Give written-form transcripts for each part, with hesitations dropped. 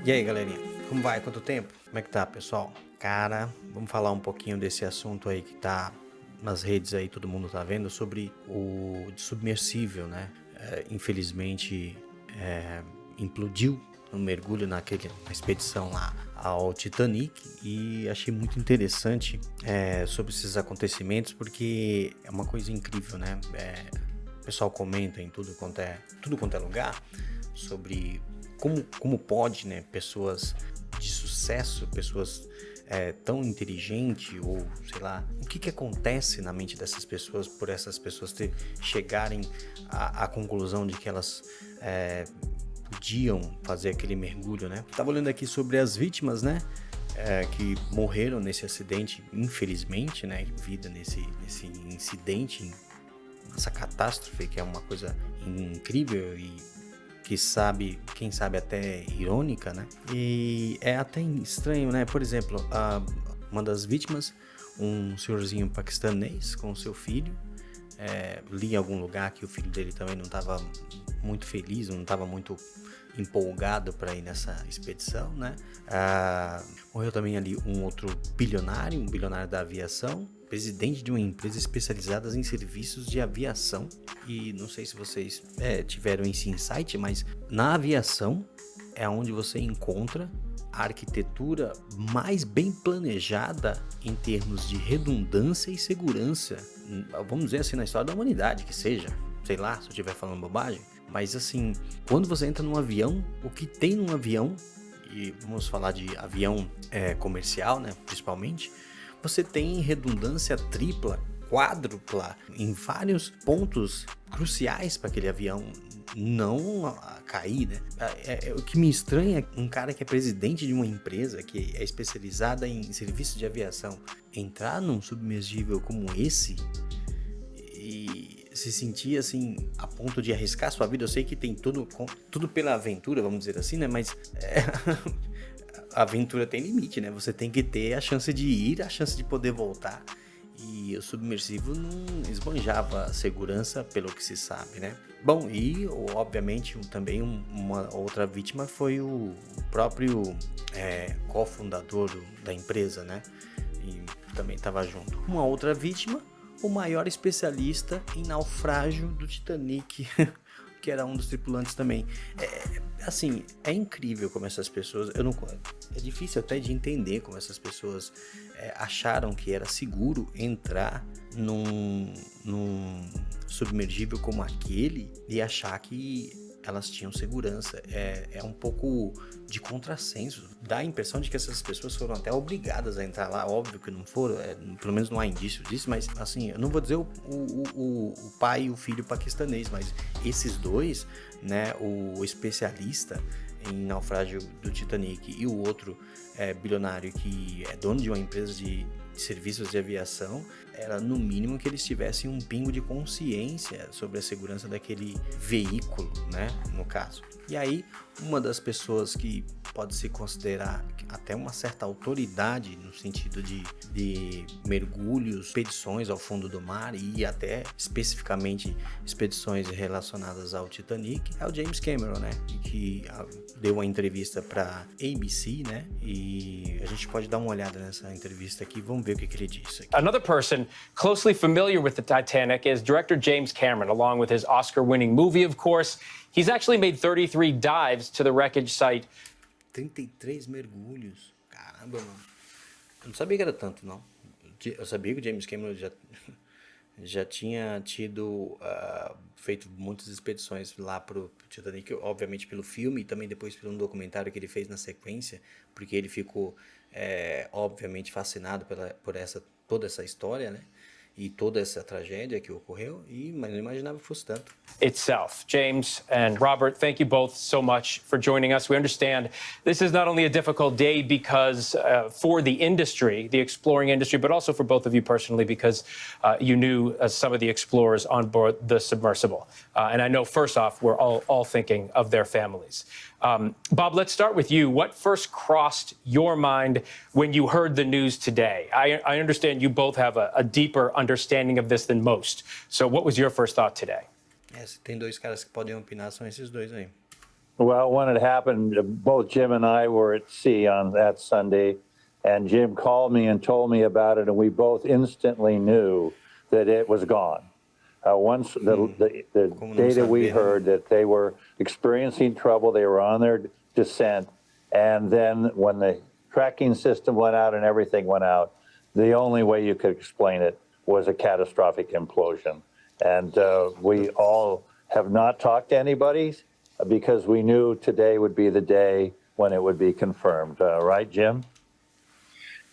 E aí, galerinha? Como vai? Quanto tempo? Como é que tá, pessoal? Cara, vamos falar um pouquinho desse assunto aí que tá nas redes aí, todo mundo tá vendo, sobre o submersível, né? Infelizmente, implodiu no mergulho na expedição lá ao Titanic e achei muito interessante sobre esses acontecimentos porque é uma coisa incrível, né? O pessoal comenta em tudo quanto é lugar sobre como pode, né, pessoas de sucesso, pessoas tão inteligentes ou sei lá, o que acontece na mente dessas pessoas por essas pessoas chegarem à conclusão de que elas podiam fazer aquele mergulho, né? Tava olhando aqui sobre as vítimas, né? Que morreram nesse acidente, infelizmente, né? Vida nesse incidente, essa catástrofe que é uma coisa incrível e quem sabe até irônica, né? E é até estranho, né? Por exemplo, uma das vítimas, um senhorzinho paquistanês com seu filho. Li em algum lugar que o filho dele também não estava muito feliz, não estava muito empolgado para ir nessa expedição, né? Morreu também ali um outro bilionário, um bilionário da aviação, presidente de uma empresa especializada em serviços de aviação. E não sei se vocês tiveram esse insight, mas na aviação é onde você encontra a arquitetura mais bem planejada em termos de redundância e segurança, vamos dizer assim, na história da humanidade, que seja, sei lá, se eu estiver falando bobagem, mas assim, quando você entra num avião, o que tem num avião, e vamos falar de avião comercial, né, principalmente, você tem redundância tripla, quádrupla, em vários pontos cruciais para aquele avião não cair, né? O que me estranha é um cara que é presidente de uma empresa que é especializada em serviços de aviação entrar num submergível como esse e se sentir assim a ponto de arriscar sua vida. Eu sei que tem tudo pela aventura, vamos dizer assim, né? Mas a aventura tem limite, né? Você tem que ter a chance de ir, a chance de poder voltar. E o submersível não esbanjava a segurança, pelo que se sabe, né? Bom, e obviamente também uma outra vítima foi o próprio cofundador da empresa, né? E também estava junto. Uma outra vítima, o maior especialista em naufrágio do Titanic, que era um dos tripulantes também. Assim, é incrível como essas pessoas... é difícil até de entender como essas pessoas acharam que era seguro entrar num submergível como aquele e achar que elas tinham segurança. É um pouco de contrassenso. Dá a impressão de que essas pessoas foram até obrigadas a entrar lá. Óbvio que não foram, pelo menos não há indício disso, mas assim, eu não vou dizer o pai e o filho paquistanês, mas esses dois, né, o especialista em naufrágio do Titanic e o outro bilionário que é dono de uma empresa de serviços de aviação, era no mínimo que eles tivessem um pingo de consciência sobre a segurança daquele veículo, né, no caso. E aí, uma das pessoas que pode se considerar até uma certa autoridade no sentido de mergulhos, expedições ao fundo do mar e até especificamente expedições relacionadas ao Titanic, é o James Cameron, né, que deu uma entrevista para ABC, né, e a gente pode dar uma olhada nessa entrevista aqui, vamos ver o que ele disse aqui. Another person closely familiar with the Titanic is director James Cameron, along with his Oscar-winning movie, of course. He's actually made 33 dives to the wreckage site. 33 mergulhos. Caramba, mano. Eu não sabia que era tanto, não. Eu sabia que o James Cameron já tinha feito muitas expedições lá pro Titanic, obviamente pelo filme e também depois pelo documentário que ele fez na sequência, porque ele ficou obviamente fascinado por toda essa história, né? E toda essa tragédia que ocorreu, mas não imaginava que fosse tanto. Itself. James and Robert, thank you both so much for joining us. We understand this is not only a difficult day because for the industry, the exploring industry, but also for both of you personally because you knew some of the explorers on board the submersible. And I know, first off, we're all thinking of their families. Bob, let's start with you. What first crossed your mind when you heard the news today? I understand you both have a deeper understanding of this than most. So what was your first thought today? Se tem dois caras que podem opinar, são esses dois aí. Well, when it happened, both Jim and I were at sea on that Sunday, and Jim called me and told me about it, and we both instantly knew that it was gone. Once the data we heard that they were experiencing trouble, they were on their descent, and then when the tracking system went out and everything went out, the only way you could explain it was a catastrophic implosion. And we all have not talked to anybody because we knew today would be the day when it would be confirmed. Right, Jim?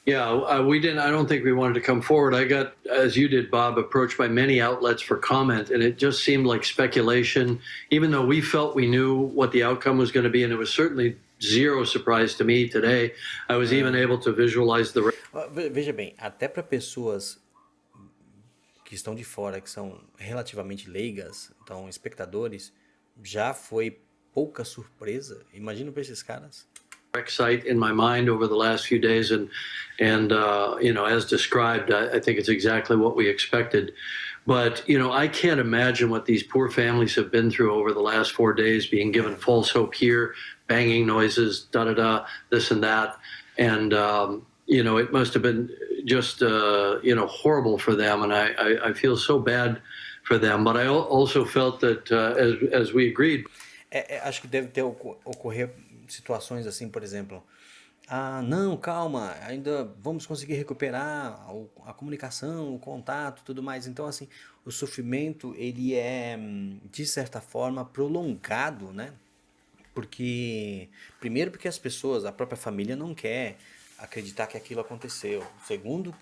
Yeah, we didn't. I don't think we wanted to come forward. I got, as you did, Bob, approached by many outlets for comment, and it just seemed like speculation, even though we felt we knew what the outcome was going to be, and it was certainly zero surprise to me today. I was even able to visualize the... Veja bem, até para pessoas que estão de fora, que são relativamente leigas, então espectadores, já foi pouca surpresa. Imagina para esses caras. Site in my mind over the last few days, and you know, as described, I think it's exactly what we expected. But you know, I can't imagine what these poor families have been through over the last 4 days, being given false hope here, banging noises, this and that, and you know, it must have been just you know, horrible for them, and I feel so bad for them. But I also felt that as we agreed. Acho que deve ter ocorrer situações assim, por exemplo, não, calma, ainda vamos conseguir recuperar a comunicação, o contato, tudo mais. Então, assim, o sofrimento, ele é, de certa forma, prolongado, né? Primeiro porque as pessoas, a própria família não quer acreditar que aquilo aconteceu. Segundo,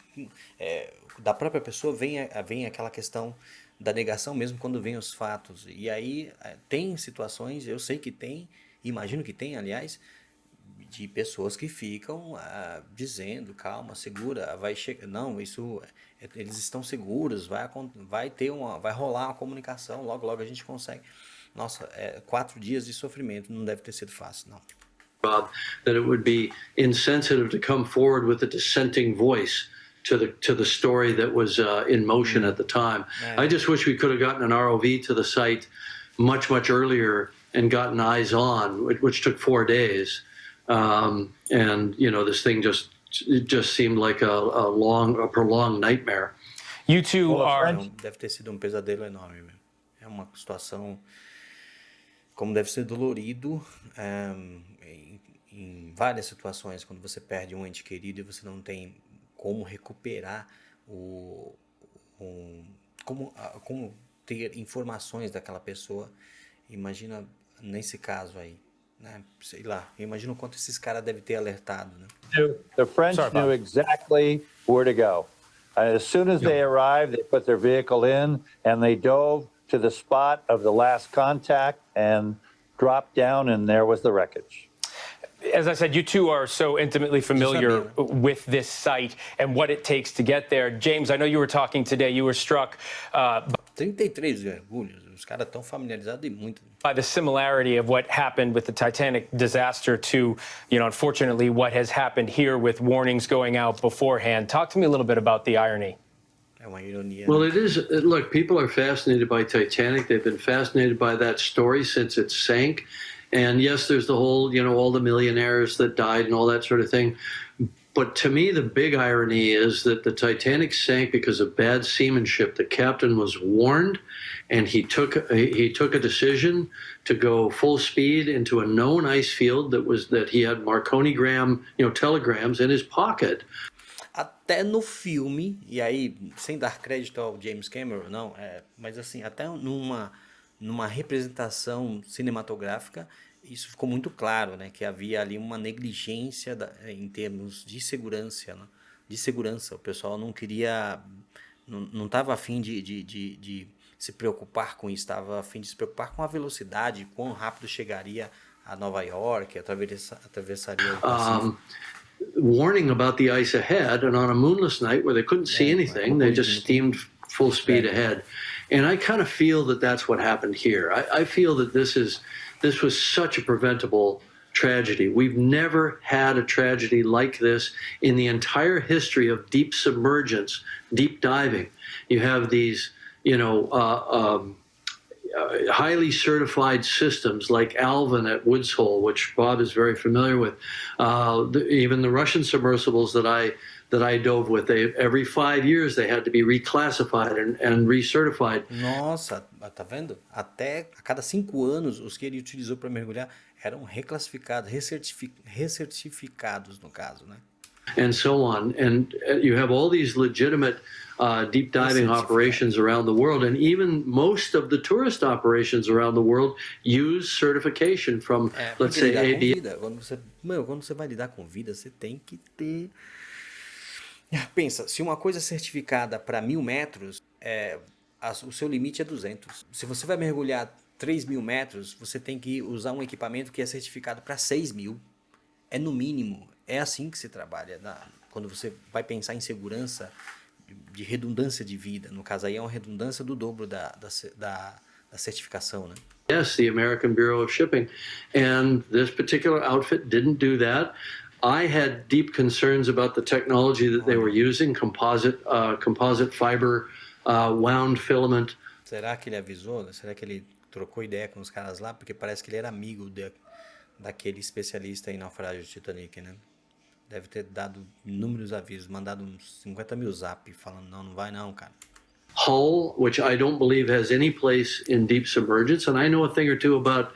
da própria pessoa vem aquela questão da negação mesmo quando vem os fatos. E aí tem situações, eu sei que tem, imagino que tem, aliás, de pessoas que ficam dizendo, calma, segura, vai chegar, não, isso, eles estão seguros, vai rolar uma comunicação, logo a gente consegue. Nossa, 4 dias de sofrimento, não deve ter sido fácil, não. Bob, that it would be insensitive to come forward with a dissenting voice to the story that was in motion at the time. I just wish we could have gotten an ROV to the site much earlier and gotten eyes on, which took 4 days. And you know, this thing just seemed like a prolonged nightmare. You two are... Deve ter sido pesadelo enorme mesmo. É uma situação, como deve ser dolorido em várias situações, quando você perde um ente querido e você não tem como recuperar como ter informações daquela pessoa. Imagina nesse caso aí, né? Sei lá, imagina o quanto esses caras devem ter alertado, né? The French knew exactly where to go. As soon as they arrived, they put their vehicle in and they dove to the spot of the last contact and dropped down, and there was the wreckage. As I said, you two are so intimately familiar with this site and what it takes to get there. James, I know you were talking today, you were struck 33 mergulhos, os caras estão familiarizados e muito. By the similarity of what happened with the Titanic disaster to, you know, unfortunately what has happened here with warnings going out beforehand. Talk to me a little bit about the irony. Well, it is. Look, people are fascinated by Titanic. They've been fascinated by that story since it sank. And yes, there's the whole, you know, all the millionaires that died and all that sort of thing. But to me, the big irony is that the Titanic sank because of bad seamanship. The captain was warned, and he took a decision to go full speed into a known ice field that he had Marconigram, you know, telegrams in his pocket. Até no filme, e aí, sem dar crédito ao James Cameron, não, mas assim, até numa representação cinematográfica, isso ficou muito claro, né, que havia ali uma negligência em termos de segurança, né, o pessoal não queria, não estava a fim de se preocupar com isso, estava a fim de se preocupar com a velocidade, quão rápido chegaria a Nova York, atravessaria o Pacífico. Warning about the ice ahead, and on a moonless night where they couldn't see anything, they just steamed full speed ahead. And I kind of feel that that's what happened here. I feel that this was such a preventable tragedy. We've never had a tragedy like this in the entire history of deep submergence, deep diving. You have these, you know, highly certified systems like Alvin at Woods Hole, which Bob is very familiar with. Even the Russian submersibles that I dove with, every 5 years they had to be reclassified and recertified. Nossa, tá vendo? Até a cada 5 anos, os que ele utilizou para mergulhar eram reclassificados, recertificados no caso, né? And so on. And you have all these legitimate deep diving operations around the world. And even most of the tourist operations around the world use certification from, let's say, ADA. Quando você vai lidar com vida, você tem que ter... Pensa, se uma coisa é certificada para 1.000 metros, o seu limite é 200. Se você vai mergulhar 3.000 metros, você tem que usar um equipamento que é certificado para 6.000. É no mínimo. É assim que se trabalha quando você vai pensar em segurança de redundância de vida. No caso aí é uma redundância do dobro da certificação, né? Yes, the American Bureau of Shipping. And this particular outfit didn't do that. I had deep concerns about the technology that they were using, composite fiber, wound filament. Será que ele avisou? Será que ele trocou ideia com os caras lá? Porque parece que ele era amigo daquele especialista em naufrágio do Titanic, né? Deve ter dado inúmeros avisos, mandado uns 50.000 zap falando, não vai não, cara. Hull, which I don't believe has any place in deep submergence, and I know a thing or two about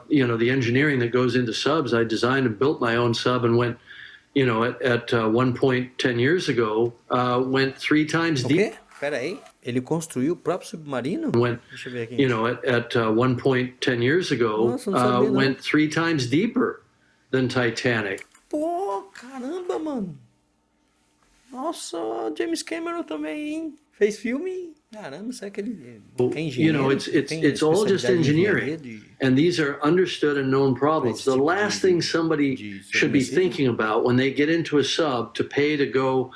the engineering that goes into subs. I designed and built my own sub and went, at one point 10 years ago, went 3 times deep. O quê? Pera aí, ele construiu o próprio submarino? Deixa eu ver aqui. At one point 10 years ago, Nossa, não sabia, não. went 3 times deeper than Titanic. Pô, caramba, mano. Nossa, James Cameron também, hein? Fez filme. Caramba, será que ele é engenheiro? It's all just engineering. And these are understood and known problems. The last thing somebody should be thinking about when they get into a sub to pay to go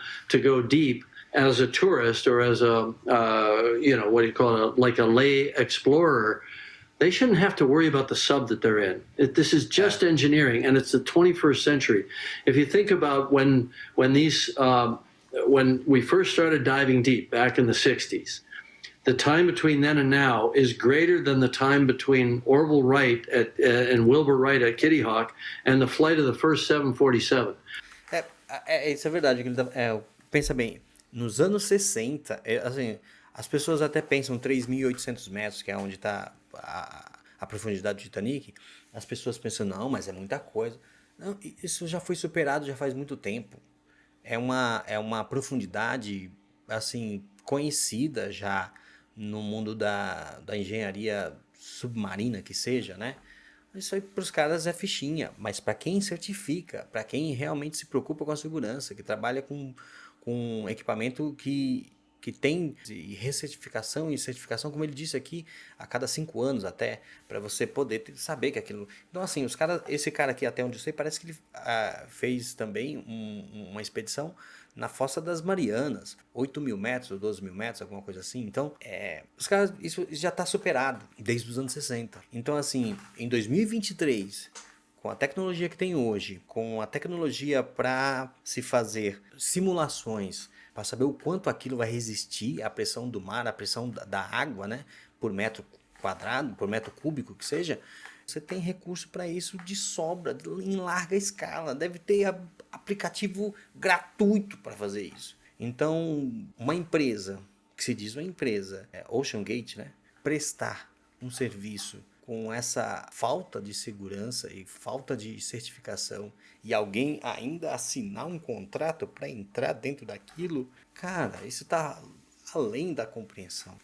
deep as a tourist or as a like a lay explorer, they shouldn't have to worry about the sub that they're in. This is just engineering, and it's the 21st century. If you think about when we first started diving deep back in the 60s, the time between then and now is greater than the time between Orville Wright and Wilbur Wright at Kitty Hawk and the flight of the first 747. Isso é verdade. Pensa bem, nos anos 60, assim, as pessoas até pensam 3.800 metros, que é onde está a profundidade do Titanic. As pessoas pensam, não, mas é muita coisa. Não, isso já foi superado já faz muito tempo. É uma profundidade assim, conhecida já no mundo da engenharia submarina, que seja, né? Isso aí para os caras é fichinha, mas para quem certifica, para quem realmente se preocupa com a segurança, que trabalha com equipamento que tem recertificação e certificação, como ele disse aqui, a cada 5 anos até, para você poder saber que aquilo... Então assim, esse cara aqui, até onde eu sei, parece que ele fez também uma expedição na Fossa das Marianas, 8.000 metros ou 12.000 metros, alguma coisa assim. Então, os caras, isso já está superado desde os anos 60. Então assim, em 2023... com a tecnologia que tem hoje, com a tecnologia para se fazer simulações, para saber o quanto aquilo vai resistir à pressão do mar, à pressão da água, né, por metro quadrado, por metro cúbico que seja, você tem recurso para isso de sobra, em larga escala. Deve ter aplicativo gratuito para fazer isso. Então, uma empresa, que se diz uma empresa, OceanGate, né, prestar um serviço com essa falta de segurança e falta de certificação e alguém ainda assinar um contrato para entrar dentro daquilo, cara, isso tá além da compreensão.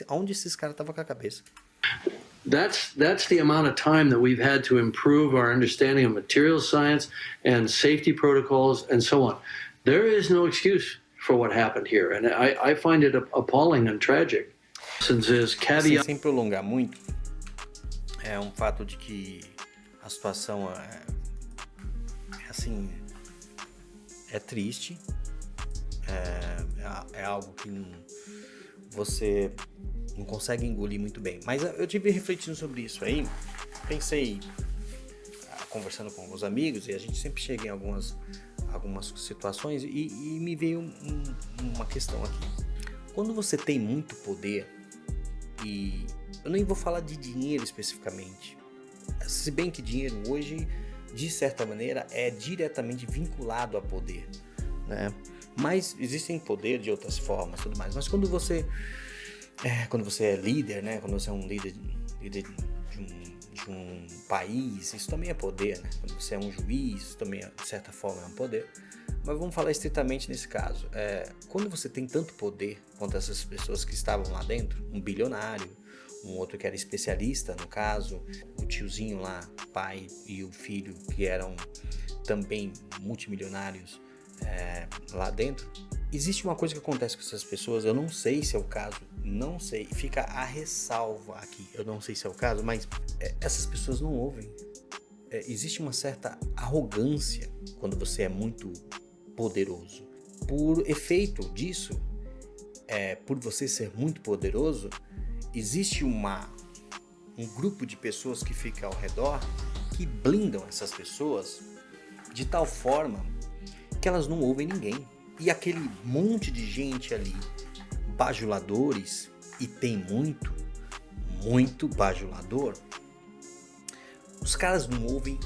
Onde esses caras estavam com a cabeça? That's the amount of time that we've had to improve our understanding of materials science and safety protocols and so on. There is no excuse for what happened here, and I find it appalling and tragic. Sem prolongar muito, é um fato de que a situação é triste, é algo que você não consegue engolir muito bem. Mas eu tive refletindo sobre isso aí, pensei, conversando com alguns amigos, e a gente sempre chega em algumas situações, e me veio uma questão aqui. Quando você tem muito poder e eu nem vou falar de dinheiro especificamente. Se bem que dinheiro hoje, de certa maneira, é diretamente vinculado a poder, né? Mas existem poder de outras formas, tudo mais. Mas quando você é líder, né? Quando você é um líder de um país, isso também é poder, né? Quando você é um juiz, isso também, de certa forma, é um poder. Mas vamos falar estritamente nesse caso. Quando você tem tanto poder quanto essas pessoas que estavam lá dentro, um bilionário, um outro que era especialista, no caso, o tiozinho lá, pai e o filho, que eram também multimilionários lá dentro, existe uma coisa que acontece com essas pessoas, eu não sei se é o caso, não sei, fica a ressalva aqui, eu não sei se é o caso, mas essas pessoas não ouvem. Existe uma certa arrogância quando você é muito poderoso. Por efeito disso, por você ser muito poderoso, existe um grupo de pessoas que fica ao redor que blindam essas pessoas de tal forma que elas não ouvem ninguém. E aquele monte de gente ali, bajuladores, e tem muito bajulador, os caras não ouvem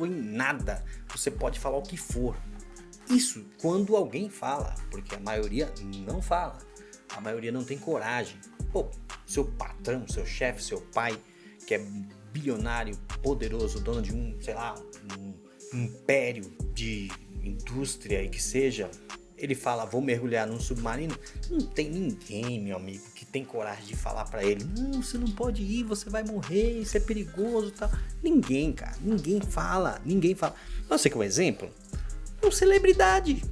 nada. Você pode falar o que for. Isso quando alguém fala, porque a maioria não fala. A maioria não tem coragem. Pô, seu patrão, seu chefe, seu pai, que é bilionário, poderoso, dono de um império de indústria e que seja, ele fala, vou mergulhar num submarino. Não tem ninguém, meu amigo, que tem coragem de falar pra ele, não, você não pode ir, você vai morrer, isso é perigoso, tal. Ninguém, cara, ninguém fala. Você quer um exemplo? Uma celebridade,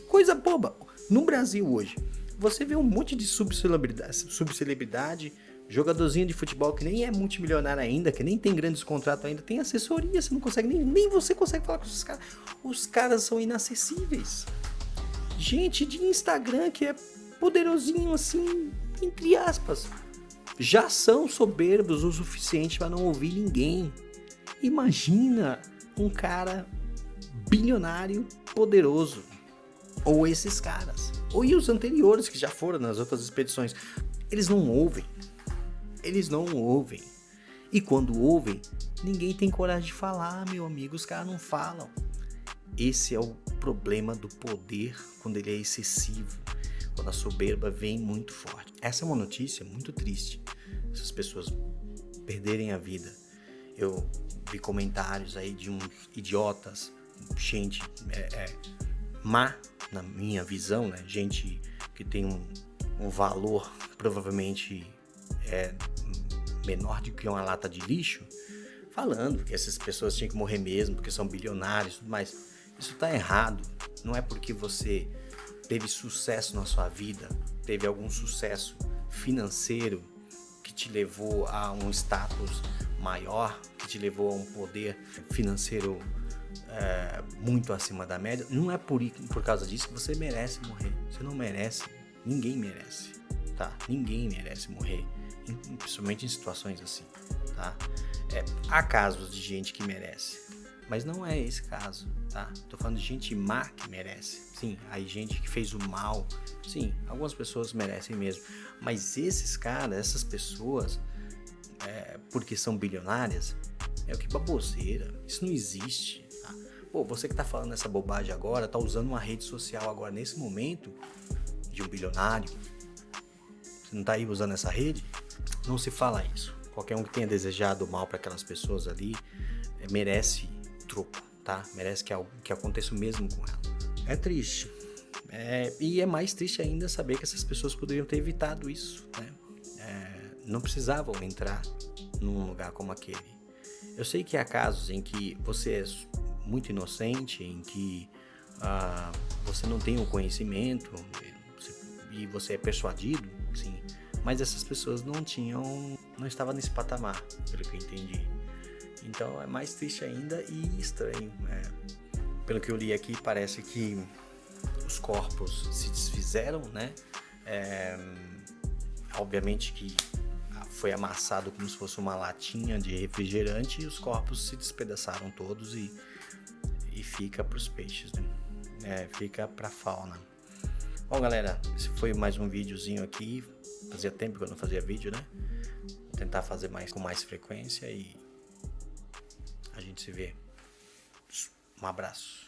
coisa boba. No Brasil hoje, você vê um monte de subcelebridade, jogadorzinho de futebol que nem é multimilionário ainda, que nem tem grandes contratos ainda, tem assessoria, você não consegue, nem você consegue falar com esses caras. Os caras são inacessíveis. Gente de Instagram que é poderosinho assim, entre aspas, já são soberbos o suficiente para não ouvir ninguém. Imagina um cara bilionário, poderoso, ou esses caras, ou e os anteriores que já foram nas outras expedições. Eles não ouvem. E quando ouvem, ninguém tem coragem de falar, meu amigo, os caras não falam. Esse é o problema do poder quando ele é excessivo, quando a soberba vem muito forte. Essa é uma notícia muito triste, essas pessoas perderem a vida. Eu vi comentários aí de uns idiotas, gente má, na minha visão, né? Gente que tem um valor provavelmente menor do que uma lata de lixo, falando que essas pessoas tinham que morrer mesmo, porque são bilionários e tudo mais. Isso tá errado. Não é porque você teve sucesso na sua vida, teve algum sucesso financeiro que te levou a um status maior, que te levou a um poder financeiro muito acima da média. Não é por causa disso que você merece morrer. Você não merece. Ninguém merece, tá? Ninguém merece morrer, principalmente em situações assim, tá? Há casos de gente que merece, mas não é esse caso, tá? Tô falando de gente má que merece. Sim, aí gente que fez o mal, sim, algumas pessoas merecem mesmo, mas esses caras, essas pessoas, porque são bilionárias, o que baboseira, isso não existe, tá? Pô, você que tá falando essa bobagem agora, tá usando uma rede social agora, nesse momento, de um bilionário, você não tá aí usando essa rede? Não se fala isso. Qualquer um que tenha desejado mal para aquelas pessoas ali merece troco, tá? Merece que aconteça o mesmo com ela. É triste. E é mais triste ainda saber que essas pessoas poderiam ter evitado isso, né? Não precisavam entrar num lugar como aquele. Eu sei que há casos em que você é muito inocente, em que você não tem o conhecimento e você é persuadido, sim, mas essas pessoas não estavam nesse patamar, pelo que eu entendi. Então é mais triste ainda e estranho. Pelo que eu li aqui, parece que os corpos se desfizeram, né? Obviamente que foi amassado como se fosse uma latinha de refrigerante e os corpos se despedaçaram todos e fica para os peixes, né? Fica para a fauna. Bom, galera, esse foi mais um videozinho aqui Fazia tempo que eu não fazia vídeo, né? Vou tentar fazer com mais frequência e a gente se vê. Um abraço.